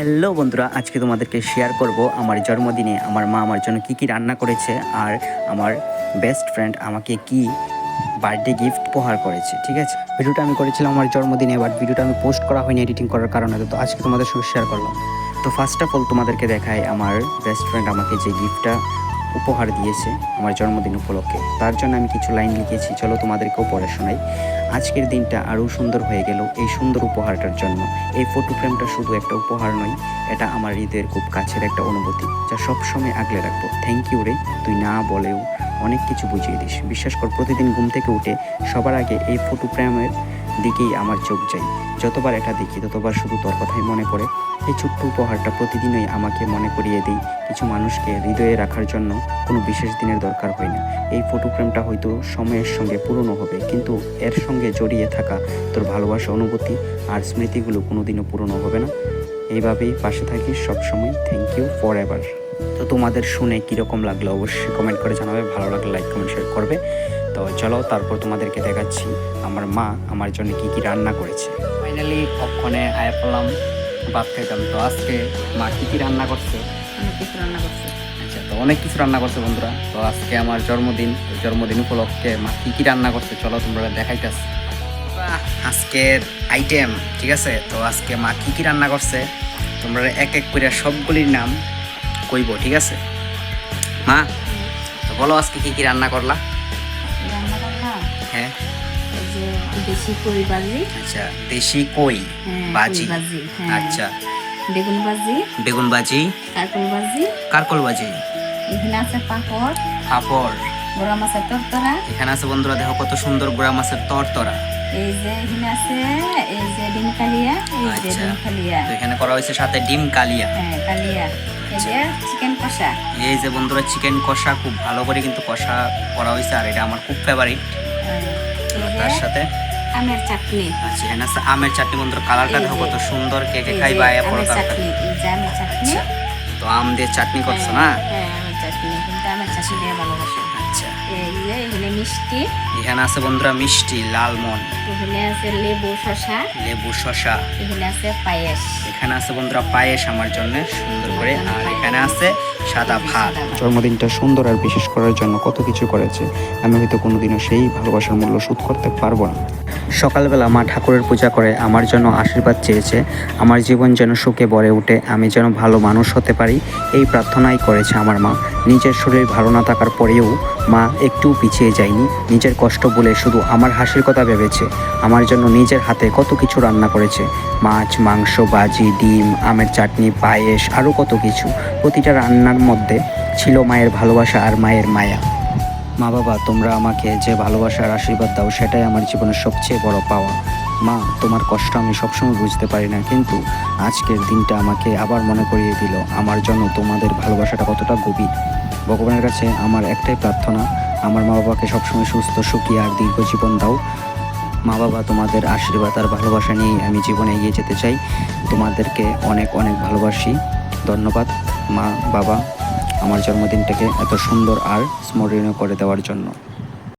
Hello বন্ধুরা, আজকে তোমাদেরকে শেয়ার করব আমার জন্মদিনে আমার মা আমার জন্য কি রান্না করেছে আর আমার বেস্ট ফ্রেন্ড আমাকে কি বার্থডে গিফট উপহার করেছে। ঠিক আছে, ভিডিওটা আমি করেছিলাম আমার জন্মদিনে, বাট ভিডিওটা আমি পোস্ট করা হয়নি এডিটিং করার কারণে, তো আজকে তোমাদের সঙ্গে শেয়ার করলাম। তো ফার্স্ট অফ অল তোমাদেরকে দেখায় আমার বেস্ট ফ্রেন্ড আমাকে যে গিফটটা উপহার দিয়েছে আমার জন্মদিন উপলক্ষে, তার জন্য আমি কিছু লাইন লিখেছি, চলো তোমাদেরকেও পড়ে শোনাই। আজকের দিনটা আরও সুন্দর হয়ে গেল এই সুন্দর উপহারটার জন্য। এই ফটো ফ্রেমটা শুধু একটা উপহার নয়, এটা আমার হৃদয়ের খুব কাছের একটা অনুভূতি, যা সবসময় আগলে রাখবো। থ্যাংক ইউ রে, তুই না বলেও অনেক কিছু বুঝিয়ে দিস। বিশ্বাস কর, প্রতিদিন ঘুম থেকে উঠে সবার আগে এই ফটো ফ্রেমের দিকেই আমার চোখ যায়। যতবার এটা দেখি ততবার শুধু তোর কথাই মনে পড়ে। এই ছোট্ট উপহারটা প্রতিদিনই আমাকে মনে করিয়ে দিই কিছু মানুষকে হৃদয়ে রাখার জন্য কোনো বিশেষ দিনের দরকার হয় না। এই ফটো ফ্রেমটা হয়তো সময়ের সঙ্গে পুরনো হবে, কিন্তু এর সঙ্গে জড়িয়ে থাকা তোর ভালোবাসা, অনুভূতি আর স্মৃতিগুলো কোনোদিনও পুরনো হবে না। এইভাবেই পাশে থাকিস সবসময়। Thank you forever. তো তোমাদের শুনে কীরকম লাগলো অবশ্যই কমেন্ট করে জানাবে, ভালো লাগলে লাইক কমেন্ট শেয়ার করবে। তো চলো, তারপর তোমাদেরকে দেখাচ্ছি আমার মা আমার জন্য কি রান্না করেছে। ফাইনালি অক্ষণে আয়া পড়লাম ভাত খাইতাম। তো আজকে মা কি রান্না করছে? অনেক কিছু রান্না করছে। আচ্ছা, তো অনেক কিছু রান্না করছে বন্ধুরা। তো আজকে আমার জন্মদিন উপলক্ষে মা কি রান্না করছে চলো তোমরা দেখাইতেছি আজকের আইটেম। ঠিক আছে, তো আজকে মা কি রান্না করছে তোমরা এক এক করে সবগুলির নাম কইব। ঠিক আছে মা, তো বলো আজকে কি রান্না করলা? রান্না করলাম হ্যাঁ, এই যে দেশি কই ভাজি। আচ্ছা, দেশি কই ভাজি। আচ্ছা, বেগুন ভাজি, বেগুন ভাজি, কারকল ভাজি, কারকল ভাজি। এখানে আছে পাপড়, গোড়া মাছের তরতরা। এখানে আছে বন্ধুরা, দেখো কত সুন্দর গোড়া মাছের তরতরা। এই যে এখানে আছে এই যে ডিম কালিয়া, এই যে ডিম কালিয়া। তো এখানে করা হয়েছে সাথে ডিম কালিয়া। হ্যাঁ, কালিয়া। এই যে চিকেন কষা। এই যে বন্ধুরা চিকেন কষা, খুব ভালো করে কিন্তু কষা করা হয়েছে, আর এটা আমার খুব ফেভারিট। তার সাথে আমের চাটনি। আচ্ছা, এখানে আছে আমের চাটনি। বন্ধুরা কালারটা দেখো কত সুন্দর, কে খাইবা আয়া পড়ো তাড়াতাড়ি। এই যে আমের চাটনি। তো আম দিয়ে চাটনি করছো না? হ্যাঁ, আমের চাটনি, কিন্তু আমের চাটনি দিয়ে ভালোবাসি। আচ্ছা, এই যে এখানে মিষ্টি। এখানে আছে বন্ধুরা মিষ্টি, লালমন। এখানে আছে লেবু শসা। এখানে আছে পায়েস। এখানে আছে বন্ধুরা পায়েস আমার জন্য সুন্দর করে, আর এখানে আছে সাদা ভাত। জন্মদিনটা সুন্দর আর বিশেষ করার জন্য কত কিছু করেছে, আমি হয়তো কোনোদিনও সেই ভালোবাসার মূল্য শোধ করতে পারবো না। সকালবেলা মা ঠাকুরের পূজা করে আমার জন্য আশীর্বাদ চেয়েছে, আমার জীবন যেন সুখে ভরে ওঠে, আমি যেন ভালো মানুষ হতে পারি, এই প্রার্থনাই করেছে আমার মা। নিজের শরীর ভালো না থাকার পরেও মা একটু পিছিয়ে যায়নি, নিজের কষ্ট বলে শুধু আমার হাসির কথা ভেবেছে। আমার জন্য নিজের হাতে কত কিছু রান্না করেছে, মাছ, মাংস, ভাজি, ডিম, আমের চাটনি, পায়েস, আরও কত কিছু। প্রতিটা রান্নার মধ্যে ছিল মায়ের ভালোবাসা আর মায়ের মায়া। মা বাবা, তোমরা আমাকে যে ভালোবাসার আশীর্বাদ দাও সেটাই আমার জীবনের সবচেয়ে বড় পাওয়া। মা, তোমার কষ্ট আমি সবসময় বুঝতে পারি না, কিন্তু আজকের দিনটা আমাকে আবার মনে করিয়ে দিল আমার জন্য তোমাদের ভালোবাসাটা কতটা গভীর। ভগবানের কাছে আমার একটাই প্রার্থনা, আমার মা বাবাকে সবসময় সুস্থ, সুখী আর দীর্ঘ জীবন দাও। মা বাবা, তোমাদের আশীর্বাদ আর ভালোবাসা নিয়েই আমি জীবনে এগিয়ে যেতে চাই। তোমাদেরকে অনেক অনেক ভালোবাসি। ধন্যবাদ মা বাবা, আমার জন্মদিনটাকে এত সুন্দর আর স্মরণীয় করে দেওয়ার জন্য।